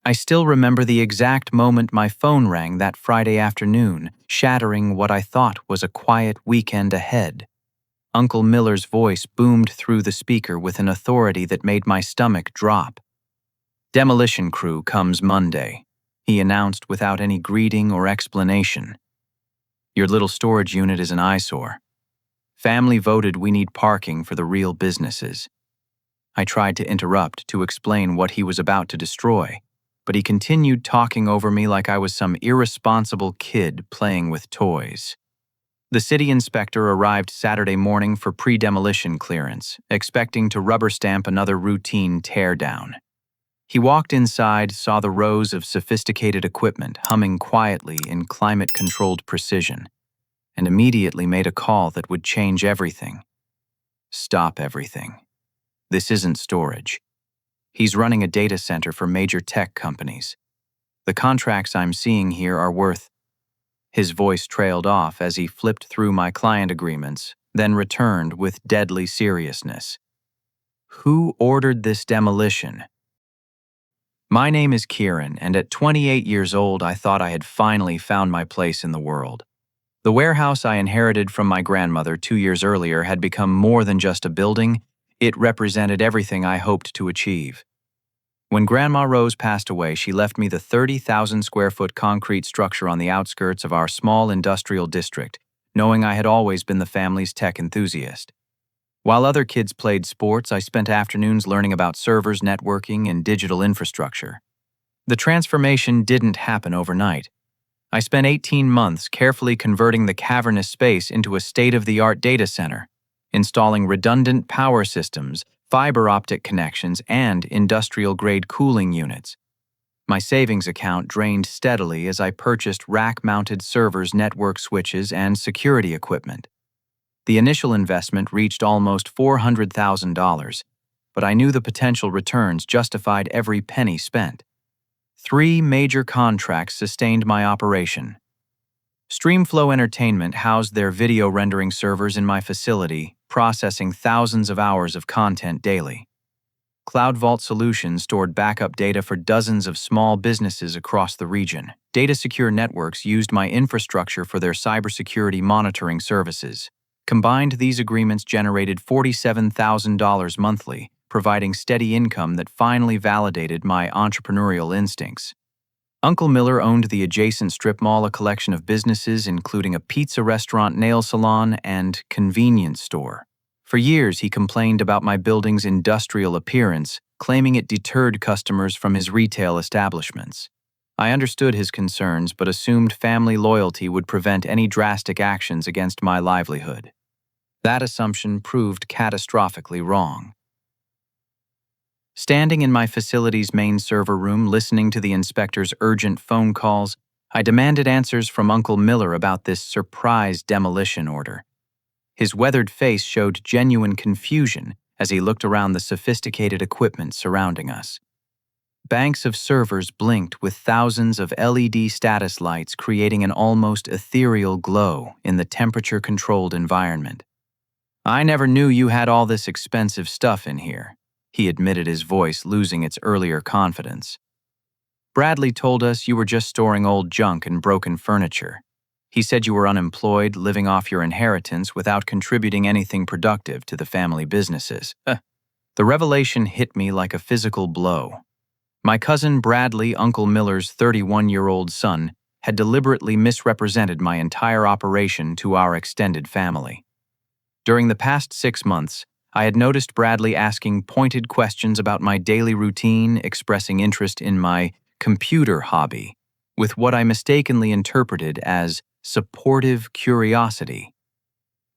I still remember the exact moment my phone rang that Friday afternoon, shattering what I thought was a quiet weekend ahead. Uncle Miller's voice boomed through the speaker with an authority that made my stomach drop. "Demolition crew comes Monday," he announced without any greeting or explanation. "Your little storage unit is an eyesore. Family voted we need parking for the real businesses." I tried to interrupt to explain what he was about to destroy, but he continued talking over me like I was some irresponsible kid playing with toys. The city inspector arrived Saturday morning for pre-demolition clearance, expecting to rubber stamp another routine teardown. He walked inside, saw the rows of sophisticated equipment humming quietly in climate-controlled precision, and immediately made a call that would change everything. Stop everything. This isn't storage. He's running a data center for major tech companies. The contracts I'm seeing here are worth... His voice trailed off as he flipped through my client agreements, then returned with deadly seriousness. "Who ordered this demolition?" My name is Kieran, and at 28 years old, I thought I had finally found my place in the world. The warehouse I inherited from my grandmother 2 years earlier had become more than just a building. It represented everything I hoped to achieve. When Grandma Rose passed away, she left me the 30,000-square-foot concrete structure on the outskirts of our small industrial district, knowing I had always been the family's tech enthusiast. While other kids played sports, I spent afternoons learning about servers, networking, and digital infrastructure. The transformation didn't happen overnight. I spent 18 months carefully converting the cavernous space into a state-of-the-art data center, installing redundant power systems, fiber optic connections, and industrial-grade cooling units. My savings account drained steadily as I purchased rack-mounted servers, network switches, and security equipment. The initial investment reached almost $400,000, but I knew the potential returns justified every penny spent. 3 major contracts sustained my operation. Streamflow Entertainment housed their video rendering servers in my facility, processing thousands of hours of content daily. Cloud Vault Solutions stored backup data for dozens of small businesses across the region. Data Secure Networks used my infrastructure for their cybersecurity monitoring services. Combined, these agreements generated $47,000 monthly, providing steady income that finally validated my entrepreneurial instincts. Uncle Miller owned the adjacent strip mall, a collection of businesses including a pizza restaurant, nail salon, and convenience store. For years, he complained about my building's industrial appearance, claiming it deterred customers from his retail establishments. I understood his concerns, but assumed family loyalty would prevent any drastic actions against my livelihood. That assumption proved catastrophically wrong. Standing in my facility's main server room, listening to the inspector's urgent phone calls, I demanded answers from Uncle Miller about this surprise demolition order. His weathered face showed genuine confusion as he looked around the sophisticated equipment surrounding us. Banks of servers blinked with thousands of LED status lights, creating an almost ethereal glow in the temperature-controlled environment. "I never knew you had all this expensive stuff in here," he admitted, his voice losing its earlier confidence. "Bradley told us you were just storing old junk and broken furniture. He said you were unemployed, living off your inheritance without contributing anything productive to the family businesses." The revelation hit me like a physical blow. My cousin Bradley, Uncle Miller's 31-year-old son, had deliberately misrepresented my entire operation to our extended family. During the past 6 months, I had noticed Bradley asking pointed questions about my daily routine, expressing interest in my computer hobby, with what I mistakenly interpreted as supportive curiosity.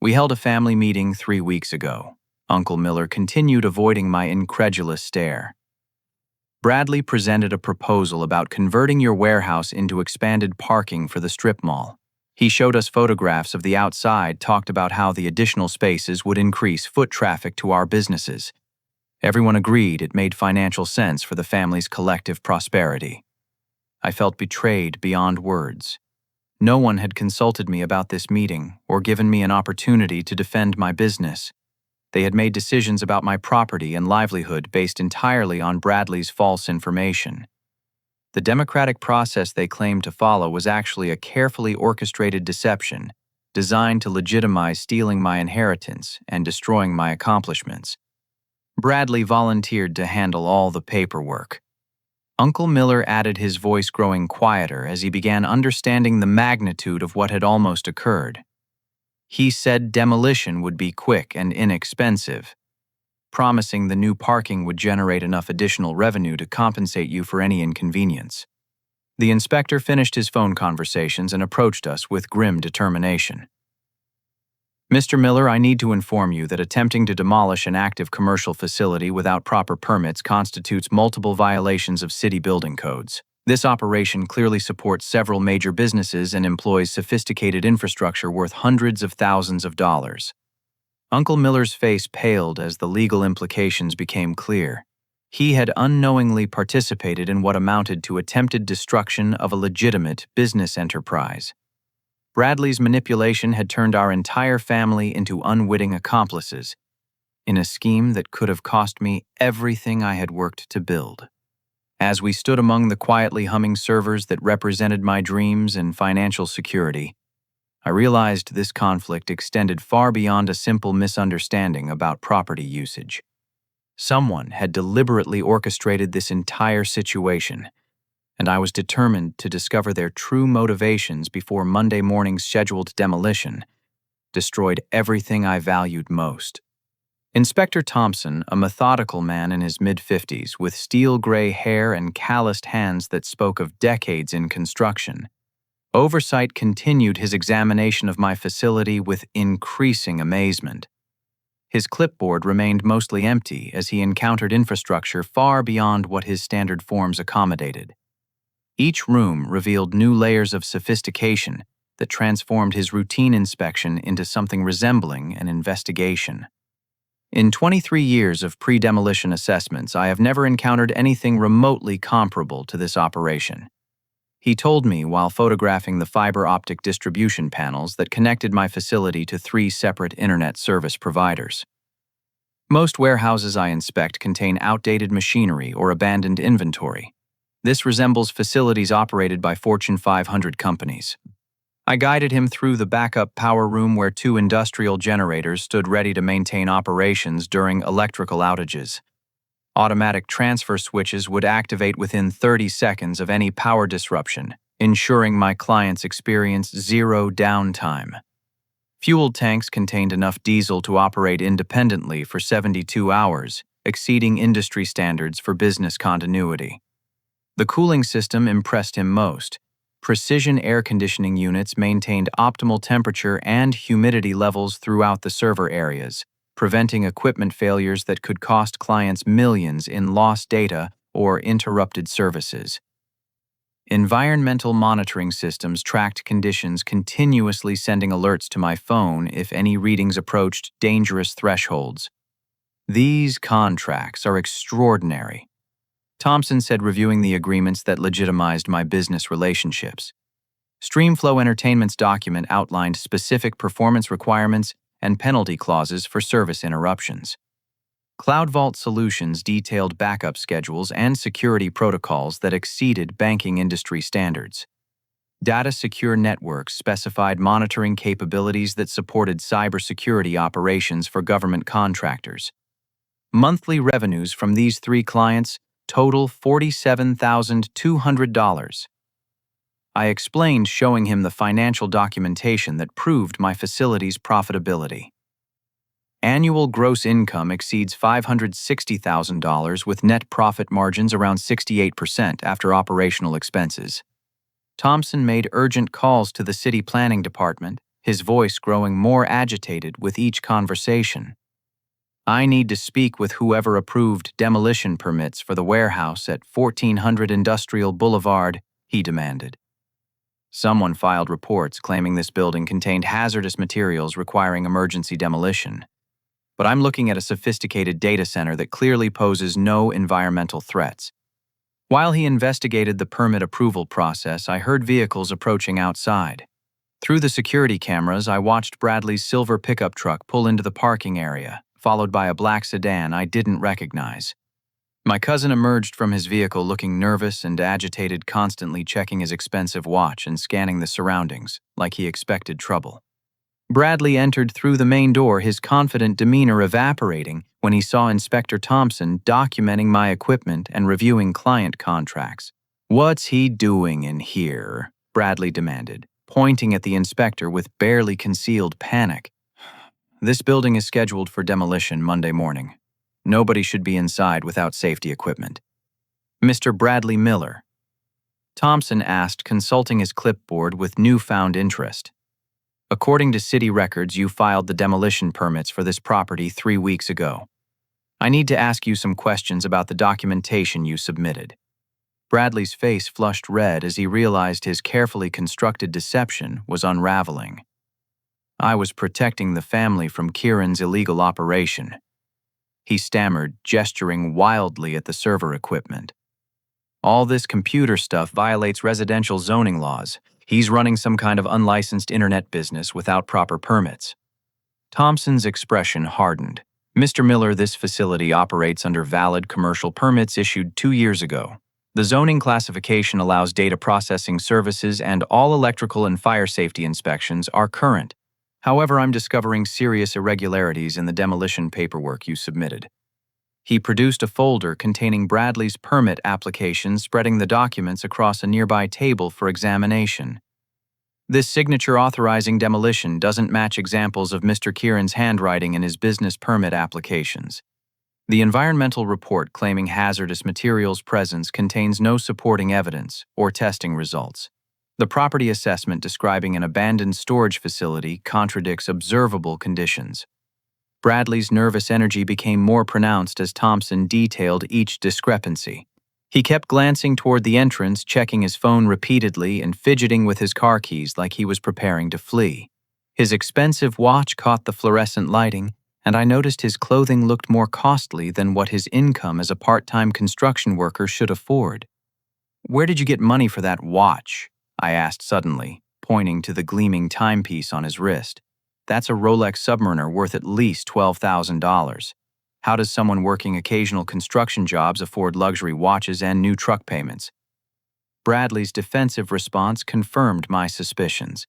We held a family meeting 3 weeks ago. Uncle Miller continued avoiding my incredulous stare. "Bradley presented a proposal about converting your warehouse into expanded parking for the strip mall. He showed us photographs of the outside, talked about how the additional spaces would increase foot traffic to our businesses. Everyone agreed it made financial sense for the family's collective prosperity." I felt betrayed beyond words. No one had consulted me about this meeting or given me an opportunity to defend my business. They had made decisions about my property and livelihood based entirely on Bradley's false information. The democratic process they claimed to follow was actually a carefully orchestrated deception designed to legitimize stealing my inheritance and destroying my accomplishments. Bradley volunteered to handle all the paperwork. Uncle Miller added, his voice growing quieter as he began understanding the magnitude of what had almost occurred. He said demolition would be quick and inexpensive, promising the new parking would generate enough additional revenue to compensate you for any inconvenience. The inspector finished his phone conversations and approached us with grim determination. Mr. Miller, I need to inform you that attempting to demolish an active commercial facility without proper permits constitutes multiple violations of city building codes. This operation clearly supports several major businesses and employs sophisticated infrastructure worth hundreds of thousands of dollars. Uncle Miller's face paled as the legal implications became clear. He had unknowingly participated in what amounted to attempted destruction of a legitimate business enterprise. Bradley's manipulation had turned our entire family into unwitting accomplices in a scheme that could have cost me everything I had worked to build. As we stood among the quietly humming servers that represented my dreams and financial security, I realized this conflict extended far beyond a simple misunderstanding about property usage. Someone had deliberately orchestrated this entire situation, and I was determined to discover their true motivations before Monday morning's scheduled demolition destroyed everything I valued most. Inspector Thompson, a methodical man in his mid-50s with steel-gray hair and calloused hands that spoke of decades in construction, Oversight continued his examination of my facility with increasing amazement. His clipboard remained mostly empty as he encountered infrastructure far beyond what his standard forms accommodated. Each room revealed new layers of sophistication that transformed his routine inspection into something resembling an investigation. In 23 years of pre-demolition assessments, I have never encountered anything remotely comparable to this operation. He told me while photographing the fiber optic distribution panels that connected my facility to 3 separate internet service providers. Most warehouses I inspect contain outdated machinery or abandoned inventory. This resembles facilities operated by Fortune 500 companies. I guided him through the backup power room where 2 industrial generators stood ready to maintain operations during electrical outages. Automatic transfer switches would activate within 30 seconds of any power disruption, ensuring my clients experienced zero downtime. Fuel tanks contained enough diesel to operate independently for 72 hours, exceeding industry standards for business continuity. The cooling system impressed him most. Precision air conditioning units maintained optimal temperature and humidity levels throughout the server areas, preventing equipment failures that could cost clients millions in lost data or interrupted services. Environmental monitoring systems tracked conditions, continuously sending alerts to my phone if any readings approached dangerous thresholds. These contracts are extraordinary, Thompson said, reviewing the agreements that legitimized my business relationships. Streamflow Entertainment's document outlined specific performance requirements and penalty clauses for service interruptions. Cloud Vault Solutions detailed backup schedules and security protocols that exceeded banking industry standards. Data Secure Networks specified monitoring capabilities that supported cybersecurity operations for government contractors. Monthly revenues from these 3 clients total $47,200. I explained, showing him the financial documentation that proved my facility's profitability. Annual gross income exceeds $560,000 with net profit margins around 68% after operational expenses. Thompson made urgent calls to the city planning department, his voice growing more agitated with each conversation. I need to speak with whoever approved demolition permits for the warehouse at 1400 Industrial Boulevard, he demanded. Someone filed reports claiming this building contained hazardous materials requiring emergency demolition. But I'm looking at a sophisticated data center that clearly poses no environmental threats. While he investigated the permit approval process, I heard vehicles approaching outside. Through the security cameras, I watched Bradley's silver pickup truck pull into the parking area, followed by a black sedan I didn't recognize. My cousin emerged from his vehicle looking nervous and agitated, constantly checking his expensive watch and scanning the surroundings, like he expected trouble. Bradley entered through the main door, his confident demeanor evaporating when he saw Inspector Thompson documenting my equipment and reviewing client contracts. "What's he doing in here?" Bradley demanded, pointing at the inspector with barely concealed panic. "This building is scheduled for demolition Monday morning. Nobody should be inside without safety equipment." "Mr. Bradley Miller?" Thompson asked, consulting his clipboard with newfound interest. "According to city records, you filed the demolition permits for this property 3 weeks ago. I need to ask you some questions about the documentation you submitted." Bradley's face flushed red as he realized his carefully constructed deception was unraveling. "I was protecting the family from Kieran's illegal operation," he stammered, gesturing wildly at the server equipment. "All this computer stuff violates residential zoning laws. He's running some kind of unlicensed internet business without proper permits." Thompson's expression hardened. "Mr. Miller, this facility operates under valid commercial permits issued 2 years ago. The zoning classification allows data processing services, and all electrical and fire safety inspections are current. However, I'm discovering serious irregularities in the demolition paperwork you submitted." He produced a folder containing Bradley's permit application, spreading the documents across a nearby table for examination. "This signature authorizing demolition doesn't match examples of Mr. Kieran's handwriting in his business permit applications. The environmental report claiming hazardous materials presence contains no supporting evidence or testing results. The property assessment describing an abandoned storage facility contradicts observable conditions." Bradley's nervous energy became more pronounced as Thompson detailed each discrepancy. He kept glancing toward the entrance, checking his phone repeatedly and fidgeting with his car keys like he was preparing to flee. His expensive watch caught the fluorescent lighting, and I noticed his clothing looked more costly than what his income as a part-time construction worker should afford. "Where did you get money for that watch?" I asked suddenly, pointing to the gleaming timepiece on his wrist. "That's a Rolex Submariner worth at least $12,000. How does someone working occasional construction jobs afford luxury watches and new truck payments?" Bradley's defensive response confirmed my suspicions.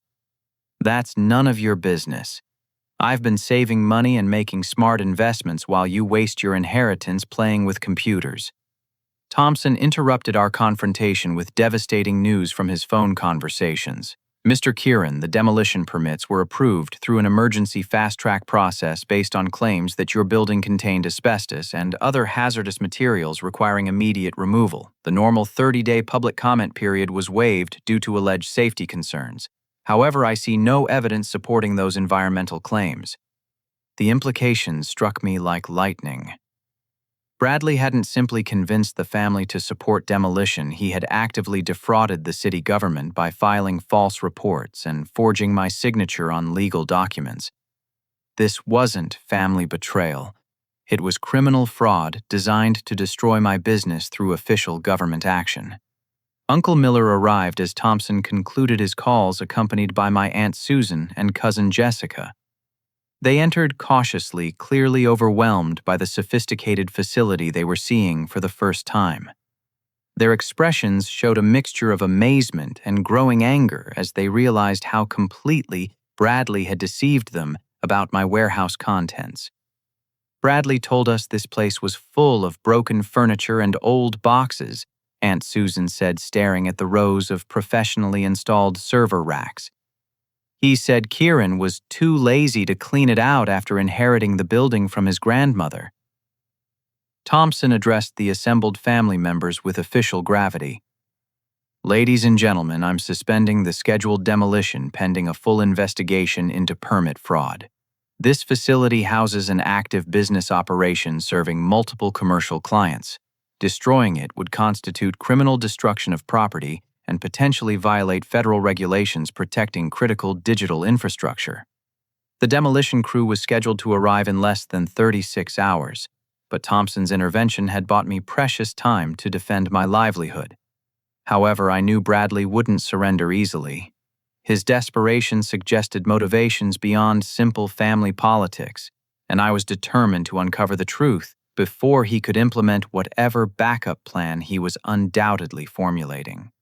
"That's none of your business. I've been saving money and making smart investments while you waste your inheritance playing with computers." Thompson interrupted our confrontation with devastating news from his phone conversations. "Mr. Kieran, the demolition permits were approved through an emergency fast-track process based on claims that your building contained asbestos and other hazardous materials requiring immediate removal. The normal 30-day public comment period was waived due to alleged safety concerns. However, I see no evidence supporting those environmental claims." The implications struck me like lightning. Bradley hadn't simply convinced the family to support demolition, he had actively defrauded the city government by filing false reports and forging my signature on legal documents. This wasn't family betrayal. It was criminal fraud designed to destroy my business through official government action. Uncle Miller arrived as Thompson concluded his calls, accompanied by my Aunt Susan and cousin Jessica. They entered cautiously, clearly overwhelmed by the sophisticated facility they were seeing for the first time. Their expressions showed a mixture of amazement and growing anger as they realized how completely Bradley had deceived them about my warehouse contents. "Bradley told us this place was full of broken furniture and old boxes," Aunt Susan said, staring at the rows of professionally installed server racks. "He said Kieran was too lazy to clean it out after inheriting the building from his grandmother." Thompson addressed the assembled family members with official gravity. "Ladies and gentlemen, I'm suspending the scheduled demolition pending a full investigation into permit fraud. This facility houses an active business operation serving multiple commercial clients. Destroying it would constitute criminal destruction of property and potentially violate federal regulations protecting critical digital infrastructure." The demolition crew was scheduled to arrive in less than 36 hours, but Thompson's intervention had bought me precious time to defend my livelihood. However, I knew Bradley wouldn't surrender easily. His desperation suggested motivations beyond simple family politics, and I was determined to uncover the truth before he could implement whatever backup plan he was undoubtedly formulating.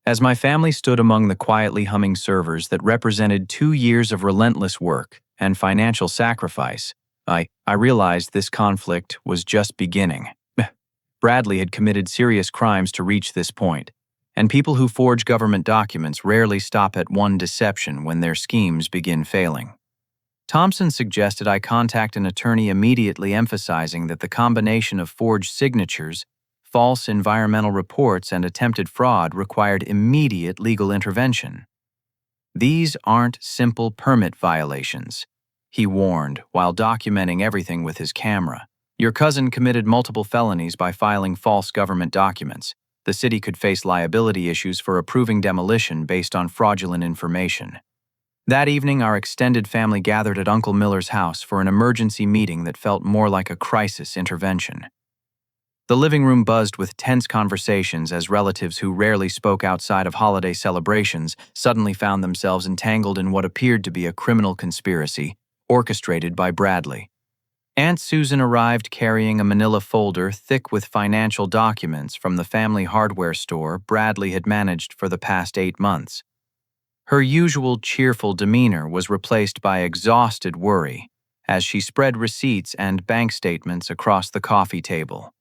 As my family stood among the quietly humming servers that represented 2 years of relentless work and financial sacrifice, I realized this conflict was just beginning. Bradley had committed serious crimes to reach this point, and people who forge government documents rarely stop at one deception when their schemes begin failing. Thompson suggested I contact an attorney immediately, emphasizing that the combination of forged signatures, false environmental reports, and attempted fraud required immediate legal intervention. "These aren't simple permit violations," he warned while documenting everything with his camera. "Your cousin committed multiple felonies by filing false government documents. The city could face liability issues for approving demolition based on fraudulent information." That evening, our extended family gathered at Uncle Miller's house for an emergency meeting that felt more like a crisis intervention. The living room buzzed with tense conversations as relatives who rarely spoke outside of holiday celebrations suddenly found themselves entangled in what appeared to be a criminal conspiracy, orchestrated by Bradley. Aunt Susan arrived carrying a manila folder thick with financial documents from the family hardware store Bradley had managed for the past 8 months. Her usual cheerful demeanor was replaced by exhausted worry as she spread receipts and bank statements across the coffee table.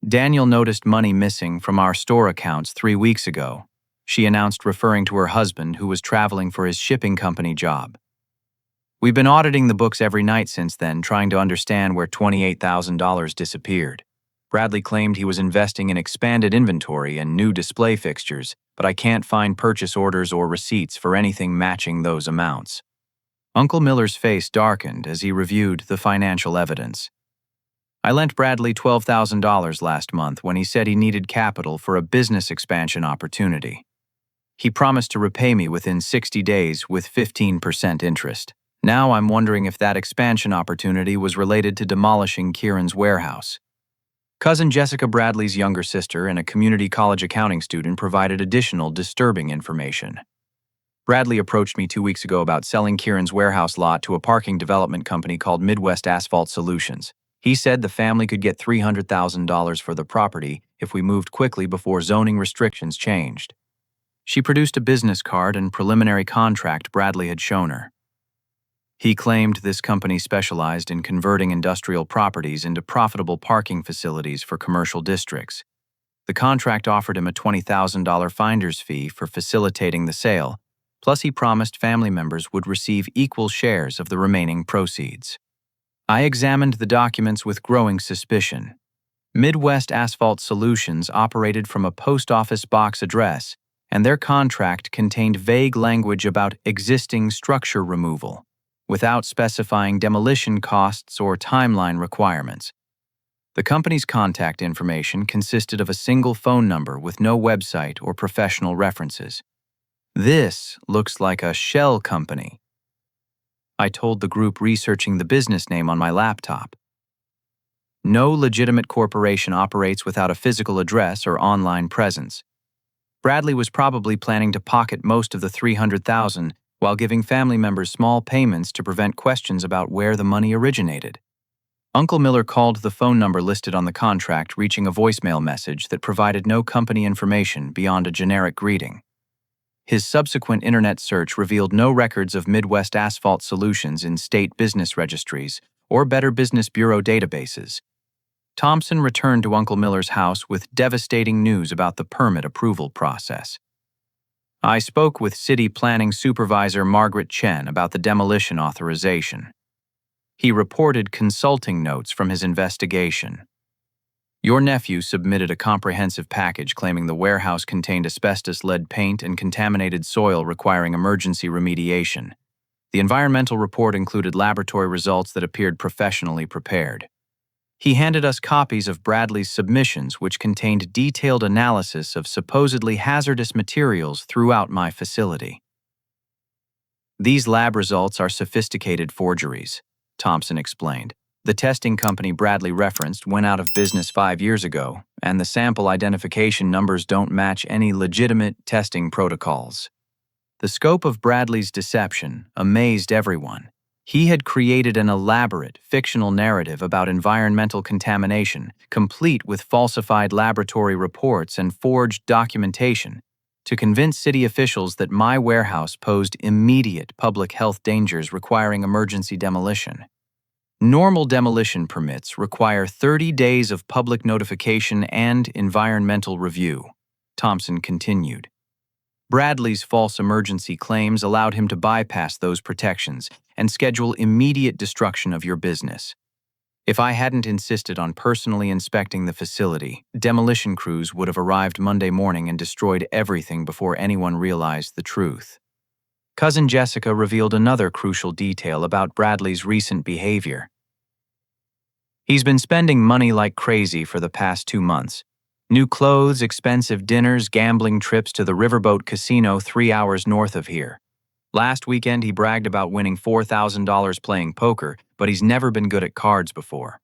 "Daniel noticed money missing from our store accounts 3 weeks ago," she announced, referring to her husband who was traveling for his shipping company job. "We've been auditing the books every night since then, trying to understand where $28,000 disappeared." Bradley claimed he was investing in expanded inventory and new display fixtures, but I can't find purchase orders or receipts for anything matching those amounts. Uncle Miller's face darkened as he reviewed the financial evidence. "I lent Bradley $12,000 last month when he said he needed capital for a business expansion opportunity. He promised to repay me within 60 days with 15% interest. Now I'm wondering if that expansion opportunity was related to demolishing Kieran's warehouse." Cousin Jessica, Bradley's younger sister and a community college accounting student, provided additional disturbing information. "Bradley approached me 2 weeks ago about selling Kieran's warehouse lot to a parking development company called Midwest Asphalt Solutions. He said the family could get $300,000 for the property if we moved quickly before zoning restrictions changed." She produced a business card and preliminary contract Bradley had shown her. He claimed this company specialized in converting industrial properties into profitable parking facilities for commercial districts. The contract offered him a $20,000 finder's fee for facilitating the sale, plus he promised family members would receive equal shares of the remaining proceeds. I examined the documents with growing suspicion. Midwest Asphalt Solutions operated from a post office box address, and their contract contained vague language about existing structure removal, without specifying demolition costs or timeline requirements. The company's contact information consisted of a single phone number with no website or professional references. "This looks like a shell company," I told the group, researching the business name on my laptop. "No legitimate corporation operates without a physical address or online presence." Bradley was probably planning to pocket most of the $300,000 while giving family members small payments to prevent questions about where the money originated. Uncle Miller called the phone number listed on the contract, reaching a voicemail message that provided no company information beyond a generic greeting. His subsequent internet search revealed no records of Midwest Asphalt Solutions in state business registries or Better Business Bureau databases. Thompson returned to Uncle Miller's house with devastating news about the permit approval process. I spoke with City Planning Supervisor Margaret Chen about the demolition authorization. He reported consulting notes from his investigation. "Your nephew submitted a comprehensive package claiming the warehouse contained asbestos-lead paint and contaminated soil requiring emergency remediation. The environmental report included laboratory results that appeared professionally prepared." He handed us copies of Bradley's submissions, which contained detailed analysis of supposedly hazardous materials throughout my facility. "These lab results are sophisticated forgeries," Thompson explained. "The testing company Bradley referenced went out of business 5 years ago, and the sample identification numbers don't match any legitimate testing protocols." The scope of Bradley's deception amazed everyone. He had created an elaborate, fictional narrative about environmental contamination, complete with falsified laboratory reports and forged documentation, to convince city officials that my warehouse posed immediate public health dangers requiring emergency demolition. Normal demolition permits require 30 days of public notification and environmental review, Thompson continued. Bradley's false emergency claims allowed him to bypass those protections and schedule immediate destruction of your business. If I hadn't insisted on personally inspecting the facility, demolition crews would have arrived Monday morning and destroyed everything before anyone realized the truth. Cousin Jessica revealed another crucial detail about Bradley's recent behavior. He's been spending money like crazy for the past 2 months. New clothes, expensive dinners, gambling trips to the Riverboat Casino 3 hours north of here. Last weekend, he bragged about winning $4,000 playing poker, but he's never been good at cards before.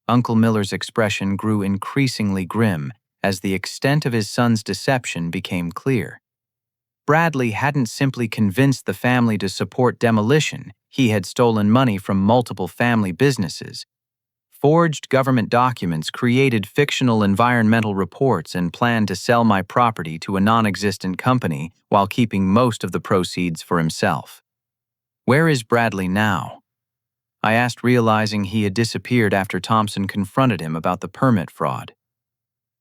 Uncle Miller's expression grew increasingly grim as the extent of his son's deception became clear. Bradley hadn't simply convinced the family to support demolition, he had stolen money from multiple family businesses. Forged government documents, created fictional environmental reports, and planned to sell my property to a non-existent company while keeping most of the proceeds for himself. Where is Bradley now? I asked, realizing he had disappeared after Thompson confronted him about the permit fraud.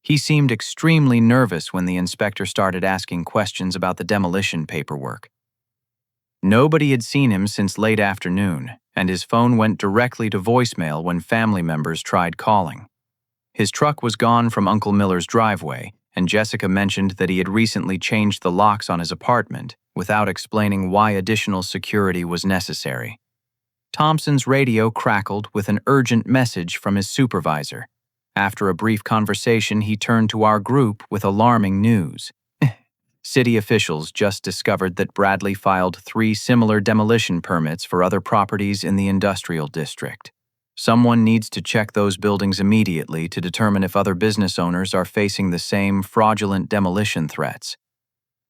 He seemed extremely nervous when the inspector started asking questions about the demolition paperwork. Nobody had seen him since late afternoon, and his phone went directly to voicemail when family members tried calling. His truck was gone from Uncle Miller's driveway, and Jessica mentioned that he had recently changed the locks on his apartment without explaining why additional security was necessary. Thompson's radio crackled with an urgent message from his supervisor. After a brief conversation, he turned to our group with alarming news. City officials just discovered that Bradley filed 3 similar demolition permits for other properties in the industrial district. Someone needs to check those buildings immediately to determine if other business owners are facing the same fraudulent demolition threats.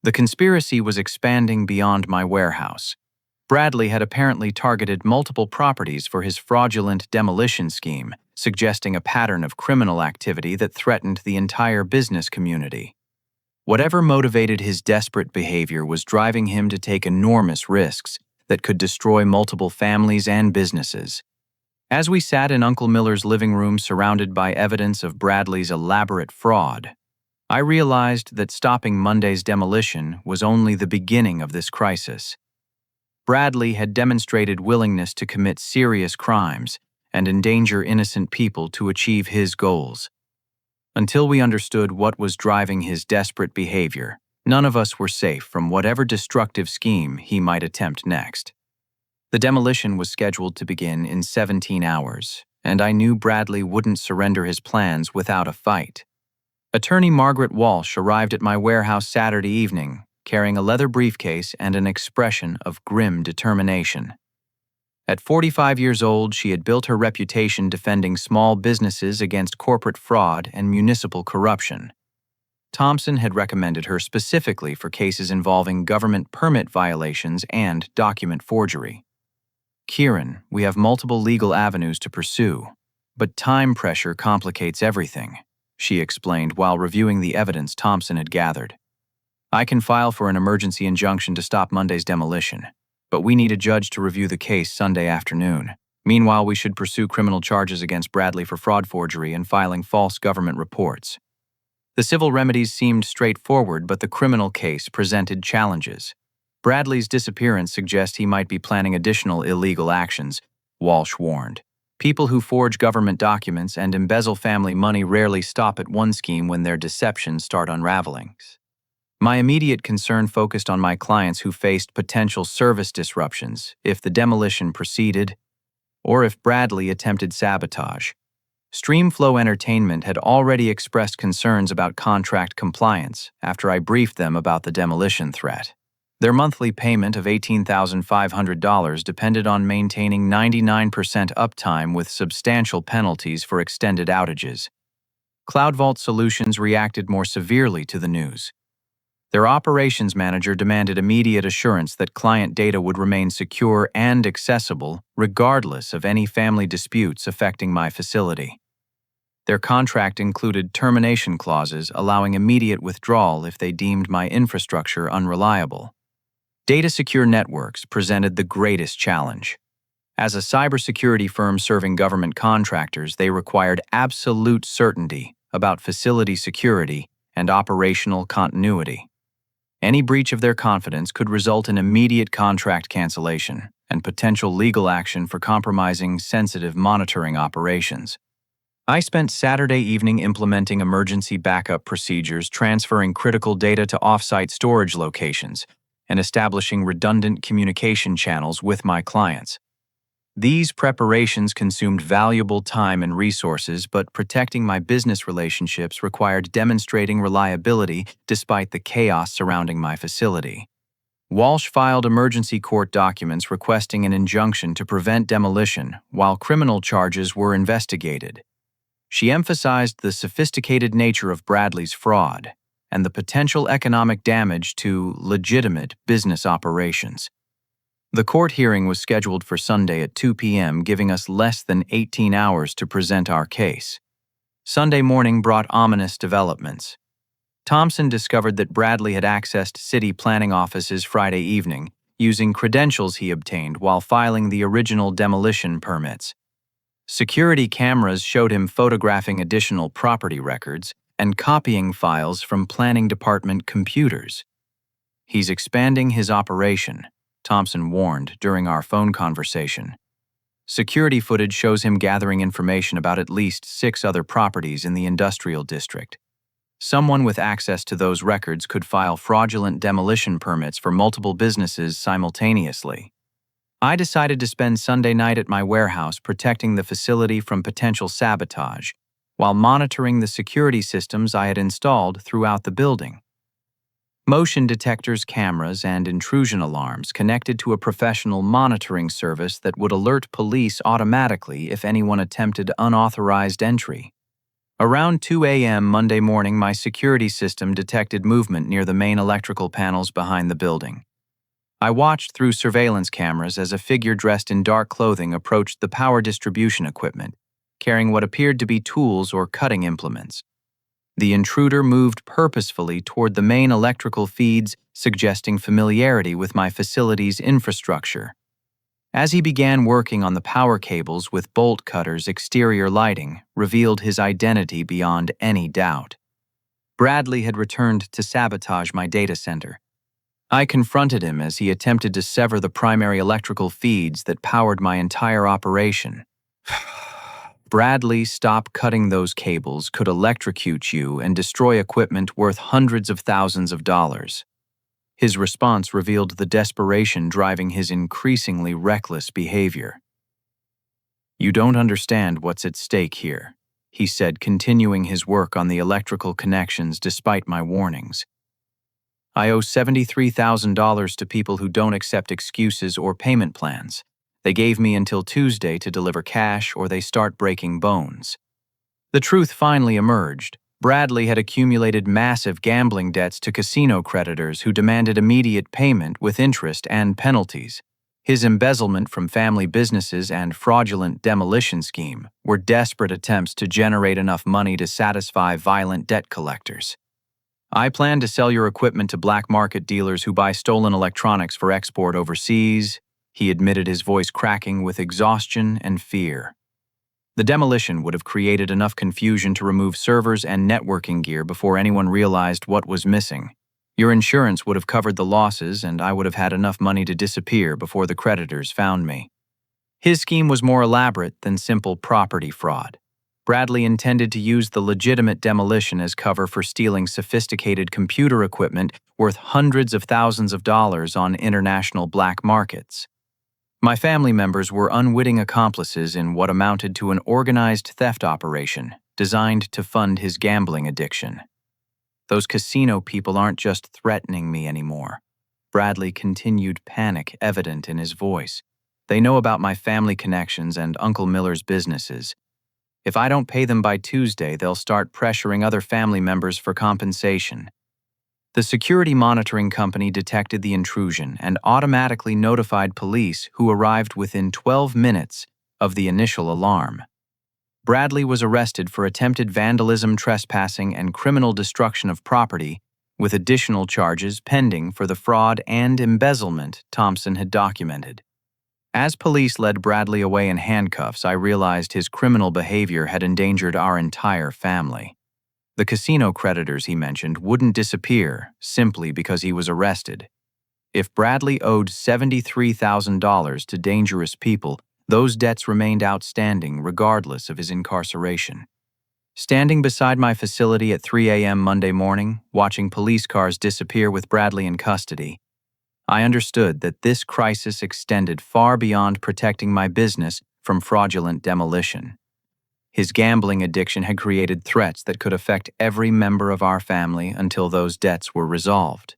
The conspiracy was expanding beyond my warehouse. Bradley had apparently targeted multiple properties for his fraudulent demolition scheme, suggesting a pattern of criminal activity that threatened the entire business community. Whatever motivated his desperate behavior was driving him to take enormous risks that could destroy multiple families and businesses. As we sat in Uncle Miller's living room surrounded by evidence of Bradley's elaborate fraud, I realized that stopping Monday's demolition was only the beginning of this crisis. Bradley had demonstrated willingness to commit serious crimes and endanger innocent people to achieve his goals. Until we understood what was driving his desperate behavior, none of us were safe from whatever destructive scheme he might attempt next. The demolition was scheduled to begin in 17 hours, and I knew Bradley wouldn't surrender his plans without a fight. Attorney Margaret Walsh arrived at my warehouse Saturday evening, carrying a leather briefcase and an expression of grim determination. At 45 years old, she had built her reputation defending small businesses against corporate fraud and municipal corruption. Thompson had recommended her specifically for cases involving government permit violations and document forgery. "Kieran, we have multiple legal avenues to pursue, but time pressure complicates everything," she explained while reviewing the evidence Thompson had gathered. "I can file for an emergency injunction to stop Monday's demolition, but we need a judge to review the case Sunday afternoon. Meanwhile, we should pursue criminal charges against Bradley for fraud forgery and filing false government reports." The civil remedies seemed straightforward, but the criminal case presented challenges. Bradley's disappearance suggests he might be planning additional illegal actions, Walsh warned. People who forge government documents and embezzle family money rarely stop at one scheme when their deceptions start unraveling. My immediate concern focused on my clients who faced potential service disruptions if the demolition proceeded, or if Bradley attempted sabotage. Streamflow Entertainment had already expressed concerns about contract compliance after I briefed them about the demolition threat. Their monthly payment of $18,500 depended on maintaining 99% uptime with substantial penalties for extended outages. CloudVault Solutions reacted more severely to the news. Their operations manager demanded immediate assurance that client data would remain secure and accessible regardless of any family disputes affecting my facility. Their contract included termination clauses allowing immediate withdrawal if they deemed my infrastructure unreliable. Data secure networks presented the greatest challenge. As a cybersecurity firm serving government contractors, they required absolute certainty about facility security and operational continuity. Any breach of their confidence could result in immediate contract cancellation and potential legal action for compromising sensitive monitoring operations. I spent Saturday evening implementing emergency backup procedures, transferring critical data to off-site storage locations, and establishing redundant communication channels with my clients. These preparations consumed valuable time and resources, but protecting my business relationships required demonstrating reliability despite the chaos surrounding my facility. Walsh filed emergency court documents requesting an injunction to prevent demolition while criminal charges were investigated. She emphasized the sophisticated nature of Bradley's fraud and the potential economic damage to legitimate business operations. The court hearing was scheduled for Sunday at 2 p.m., giving us less than 18 hours to present our case. Sunday morning brought ominous developments. Thompson discovered that Bradley had accessed city planning offices Friday evening, using credentials he obtained while filing the original demolition permits. Security cameras showed him photographing additional property records and copying files from planning department computers. He's expanding his operation, Thompson warned during our phone conversation. Security footage shows him gathering information about at least 6 other properties in the industrial district. Someone with access to those records could file fraudulent demolition permits for multiple businesses simultaneously. I decided to spend Sunday night at my warehouse protecting the facility from potential sabotage, while monitoring the security systems I had installed throughout the building. Motion detectors, cameras, and intrusion alarms connected to a professional monitoring service that would alert police automatically if anyone attempted unauthorized entry. Around 2 a.m. Monday morning, my security system detected movement near the main electrical panels behind the building. I watched through surveillance cameras as a figure dressed in dark clothing approached the power distribution equipment, carrying what appeared to be tools or cutting implements. The intruder moved purposefully toward the main electrical feeds, suggesting familiarity with my facility's infrastructure. As he began working on the power cables with bolt cutters, exterior lighting revealed his identity beyond any doubt. Bradley had returned to sabotage my data center. I confronted him as he attempted to sever the primary electrical feeds that powered my entire operation. Bradley, stop cutting those cables, could electrocute you and destroy equipment worth hundreds of thousands of dollars. His response revealed the desperation driving his increasingly reckless behavior. "You don't understand what's at stake here," he said, continuing his work on the electrical connections despite my warnings. "I owe $73,000 to people who don't accept excuses or payment plans. They gave me until Tuesday to deliver cash or they start breaking bones." The truth finally emerged. Bradley had accumulated massive gambling debts to casino creditors who demanded immediate payment with interest and penalties. His embezzlement from family businesses and fraudulent demolition scheme were desperate attempts to generate enough money to satisfy violent debt collectors. "I plan to sell your equipment to black market dealers who buy stolen electronics for export overseas," he admitted, his voice cracking with exhaustion and fear. The demolition would have created enough confusion to remove servers and networking gear before anyone realized what was missing. Your insurance would have covered the losses, and I would have had enough money to disappear before the creditors found me. His scheme was more elaborate than simple property fraud. Bradley intended to use the legitimate demolition as cover for stealing sophisticated computer equipment worth hundreds of thousands of dollars on international black markets. My family members were unwitting accomplices in what amounted to an organized theft operation designed to fund his gambling addiction. "Those casino people aren't just threatening me anymore," Bradley continued, panic evident in his voice. "They know about my family connections and Uncle Miller's businesses. If I don't pay them by Tuesday, they'll start pressuring other family members for compensation." The security monitoring company detected the intrusion and automatically notified police, who arrived within 12 minutes of the initial alarm. Bradley was arrested for attempted vandalism, trespassing, and criminal destruction of property, with additional charges pending for the fraud and embezzlement Thompson had documented. As police led Bradley away in handcuffs, I realized his criminal behavior had endangered our entire family. The casino creditors he mentioned wouldn't disappear simply because he was arrested. If Bradley owed $73,000 to dangerous people, those debts remained outstanding regardless of his incarceration. Standing beside my facility at 3 a.m. Monday morning, watching police cars disappear with Bradley in custody, I understood that this crisis extended far beyond protecting my business from fraudulent demolition. His gambling addiction had created threats that could affect every member of our family until those debts were resolved.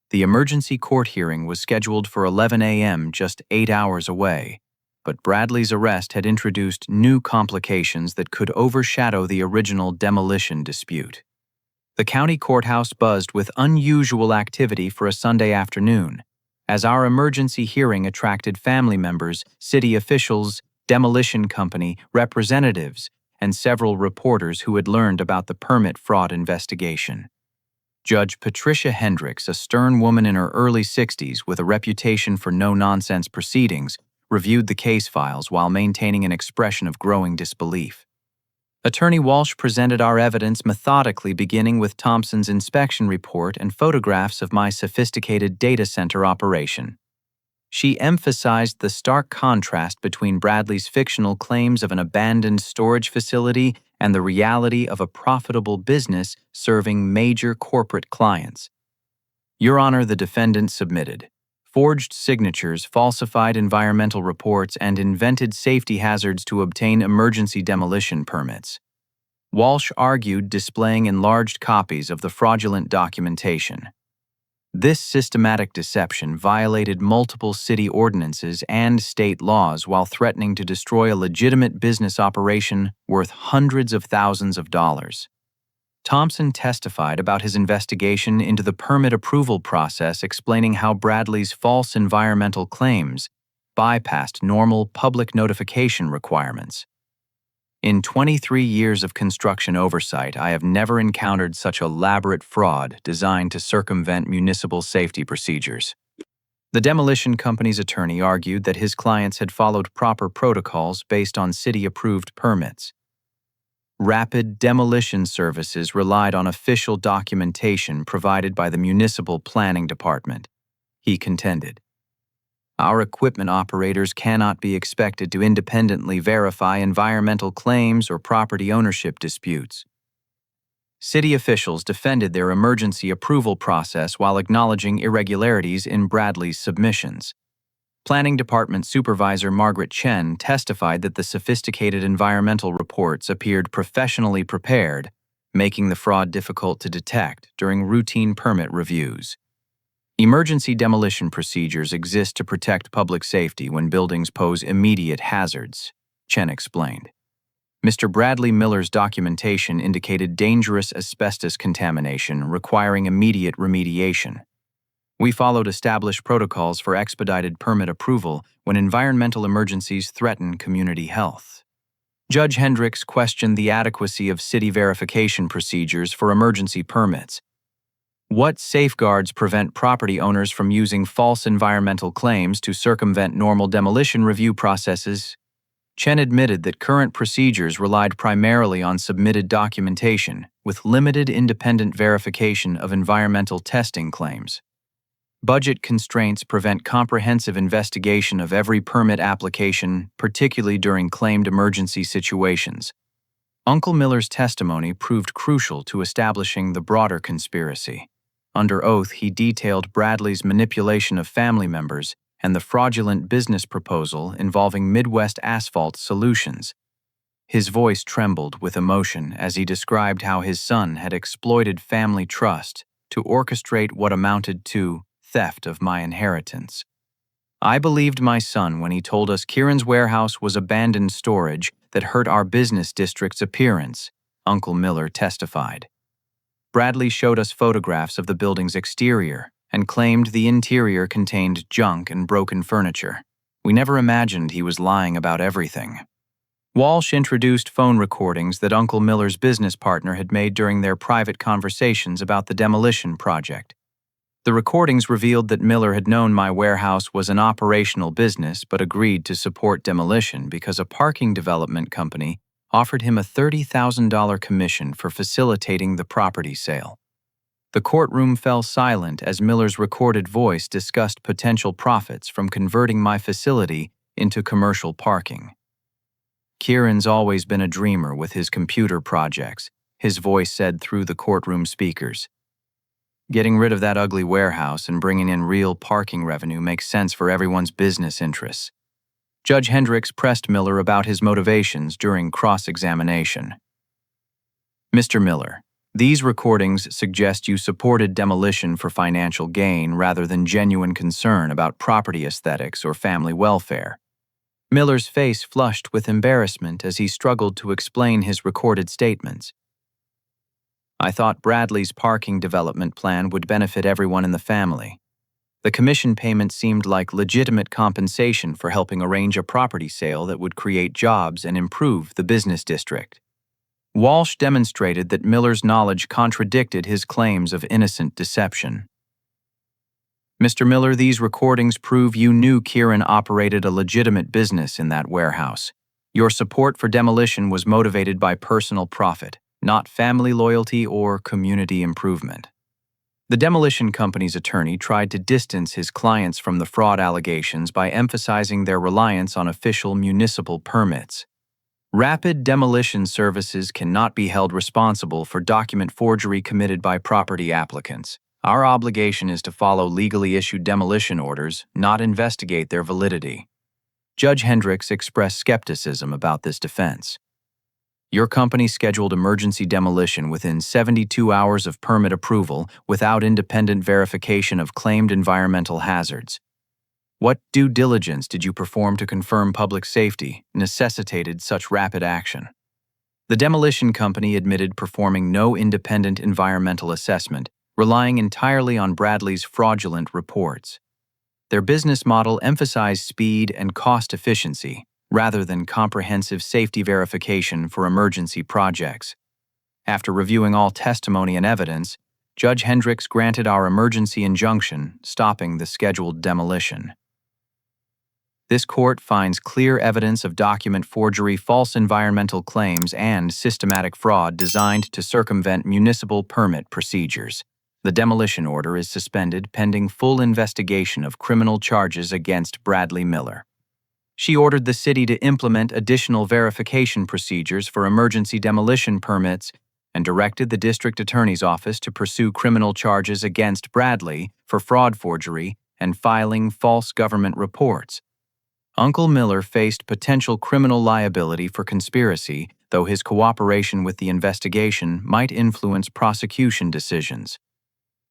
The emergency court hearing was scheduled for 11 a.m., just 8 hours away, but Bradley's arrest had introduced new complications that could overshadow the original demolition dispute. The county courthouse buzzed with unusual activity for a Sunday afternoon, as our emergency hearing attracted family members, city officials, demolition company representatives, and several reporters who had learned about the permit fraud investigation. Judge Patricia Hendricks, a stern woman in her early 60s with a reputation for no-nonsense proceedings, reviewed the case files while maintaining an expression of growing disbelief. Attorney Walsh presented our evidence methodically, beginning with Thompson's inspection report and photographs of my sophisticated data center operation. She emphasized the stark contrast between Bradley's fictional claims of an abandoned storage facility and the reality of a profitable business serving major corporate clients. Your Honor, the defendant submitted forged signatures, falsified environmental reports, and invented safety hazards to obtain emergency demolition permits. Walsh argued, displaying enlarged copies of the fraudulent documentation. This systematic deception violated multiple city ordinances and state laws while threatening to destroy a legitimate business operation worth hundreds of thousands of dollars. Thompson testified about his investigation into the permit approval process, explaining how Bradley's false environmental claims bypassed normal public notification requirements. In 23 years of construction oversight, I have never encountered such elaborate fraud designed to circumvent municipal safety procedures. The demolition company's attorney argued that his clients had followed proper protocols based on city-approved permits. Rapid demolition services relied on official documentation provided by the municipal planning department, he contended. Our equipment operators cannot be expected to independently verify environmental claims or property ownership disputes. City officials defended their emergency approval process while acknowledging irregularities in Bradley's submissions. Planning Department Supervisor Margaret Chen testified that the sophisticated environmental reports appeared professionally prepared, making the fraud difficult to detect during routine permit reviews. Emergency demolition procedures exist to protect public safety when buildings pose immediate hazards, Chen explained. Mr. Bradley Miller's documentation indicated dangerous asbestos contamination requiring immediate remediation. We followed established protocols for expedited permit approval when environmental emergencies threaten community health. Judge Hendricks questioned the adequacy of city verification procedures for emergency permits. What safeguards prevent property owners from using false environmental claims to circumvent normal demolition review processes? Chen admitted that current procedures relied primarily on submitted documentation, with limited independent verification of environmental testing claims. Budget constraints prevent comprehensive investigation of every permit application, particularly during claimed emergency situations. Uncle Miller's testimony proved crucial to establishing the broader conspiracy. Under oath, he detailed Bradley's manipulation of family members and the fraudulent business proposal involving Midwest Asphalt Solutions. His voice trembled with emotion as he described how his son had exploited family trust to orchestrate what amounted to theft of my inheritance. I believed my son when he told us Kieran's warehouse was abandoned storage that hurt our business district's appearance, Uncle Miller testified. Bradley showed us photographs of the building's exterior and claimed the interior contained junk and broken furniture. We never imagined he was lying about everything. Walsh introduced phone recordings that Uncle Miller's business partner had made during their private conversations about the demolition project. The recordings revealed that Miller had known my warehouse was an operational business but agreed to support demolition because a parking development company offered him a $30,000 commission for facilitating the property sale. The courtroom fell silent as Miller's recorded voice discussed potential profits from converting my facility into commercial parking. Kieran's always been a dreamer with his computer projects, his voice said through the courtroom speakers. Getting rid of that ugly warehouse and bringing in real parking revenue makes sense for everyone's business interests. Judge Hendricks pressed Miller about his motivations during cross-examination. Mr. Miller, these recordings suggest you supported demolition for financial gain rather than genuine concern about property aesthetics or family welfare. Miller's face flushed with embarrassment as he struggled to explain his recorded statements. I thought Bradley's parking development plan would benefit everyone in the family. The commission payment seemed like legitimate compensation for helping arrange a property sale that would create jobs and improve the business district. Walsh demonstrated that Miller's knowledge contradicted his claims of innocent deception. Mr. Miller, these recordings prove you knew Kieran operated a legitimate business in that warehouse. Your support for demolition was motivated by personal profit, not family loyalty or community improvement. The demolition company's attorney tried to distance his clients from the fraud allegations by emphasizing their reliance on official municipal permits. Rapid demolition services cannot be held responsible for document forgery committed by property applicants. Our obligation is to follow legally issued demolition orders, not investigate their validity. Judge Hendricks expressed skepticism about this defense. Your company scheduled emergency demolition within 72 hours of permit approval without independent verification of claimed environmental hazards. What due diligence did you perform to confirm public safety necessitated such rapid action? The demolition company admitted performing no independent environmental assessment, relying entirely on Bradley's fraudulent reports. Their business model emphasized speed and cost efficiency, rather than comprehensive safety verification for emergency projects. After reviewing all testimony and evidence, Judge Hendricks granted our emergency injunction, stopping the scheduled demolition. This court finds clear evidence of document forgery, false environmental claims, and systematic fraud designed to circumvent municipal permit procedures. The demolition order is suspended pending full investigation of criminal charges against Bradley Miller. She ordered the city to implement additional verification procedures for emergency demolition permits and directed the district attorney's office to pursue criminal charges against Bradley for fraud forgery and filing false government reports. Uncle Miller faced potential criminal liability for conspiracy, though his cooperation with the investigation might influence prosecution decisions.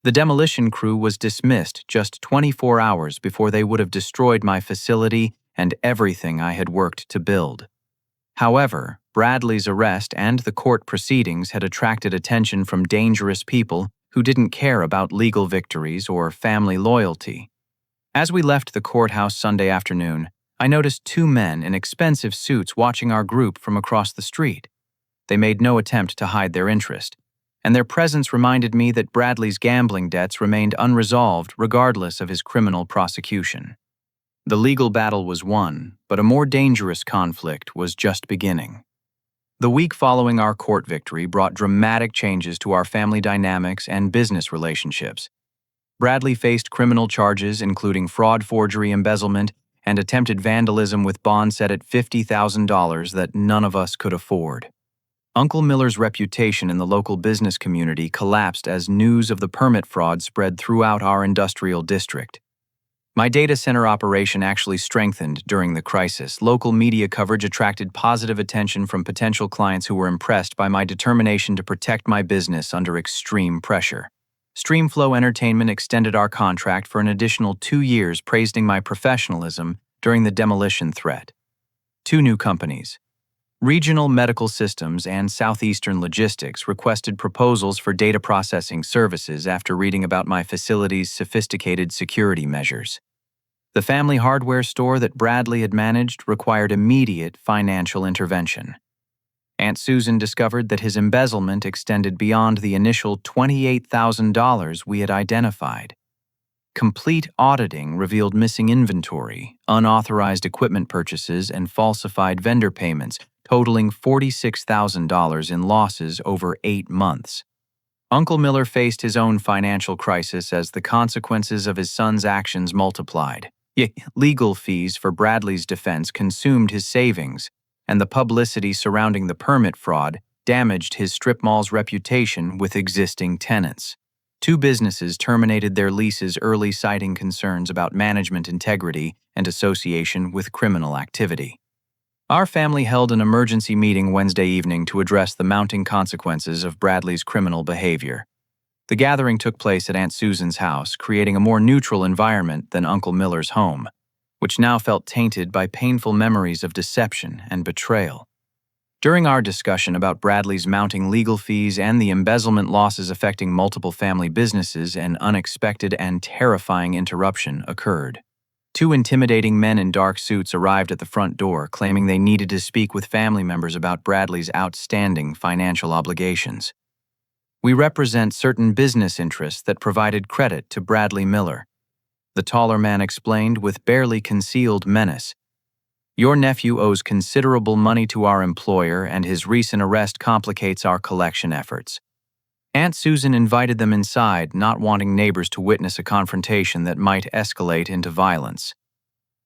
The demolition crew was dismissed just 24 hours before they would have destroyed my facility and everything I had worked to build. However, Bradley's arrest and the court proceedings had attracted attention from dangerous people who didn't care about legal victories or family loyalty. As we left the courthouse Sunday afternoon, I noticed two men in expensive suits watching our group from across the street. They made no attempt to hide their interest, and their presence reminded me that Bradley's gambling debts remained unresolved regardless of his criminal prosecution. The legal battle was won, but a more dangerous conflict was just beginning. The week following our court victory brought dramatic changes to our family dynamics and business relationships. Bradley faced criminal charges including fraud, forgery, embezzlement, and attempted vandalism with bond set at $50,000 that none of us could afford. Uncle Miller's reputation in the local business community collapsed as news of the permit fraud spread throughout our industrial district. My data center operation actually strengthened during the crisis. Local media coverage attracted positive attention from potential clients who were impressed by my determination to protect my business under extreme pressure. Streamflow Entertainment extended our contract for an additional 2 years, praising my professionalism during the demolition threat. 2 new companies. Regional medical systems and Southeastern logistics requested proposals for data processing services after reading about my facility's sophisticated security measures. The family hardware store that Bradley had managed required immediate financial intervention. Aunt Susan discovered that his embezzlement extended beyond the initial $28,000 we had identified. Complete auditing revealed missing inventory, unauthorized equipment purchases, and falsified vendor payments, totaling $46,000 in losses over 8 months. Uncle Miller faced his own financial crisis as the consequences of his son's actions multiplied. Legal fees for Bradley's defense consumed his savings, and the publicity surrounding the permit fraud damaged his strip mall's reputation with existing tenants. 2 businesses terminated their leases early, citing concerns about management integrity and association with criminal activity. Our family held an emergency meeting Wednesday evening to address the mounting consequences of Bradley's criminal behavior. The gathering took place at Aunt Susan's house, creating a more neutral environment than Uncle Miller's home, which now felt tainted by painful memories of deception and betrayal. During our discussion about Bradley's mounting legal fees and the embezzlement losses affecting multiple family businesses, an unexpected and terrifying interruption occurred. 2 intimidating men in dark suits arrived at the front door, claiming they needed to speak with family members about Bradley's outstanding financial obligations. "We represent certain business interests that provided credit to Bradley Miller," the taller man explained with barely concealed menace. "Your nephew owes considerable money to our employer, and his recent arrest complicates our collection efforts." Aunt Susan invited them inside, not wanting neighbors to witness a confrontation that might escalate into violence.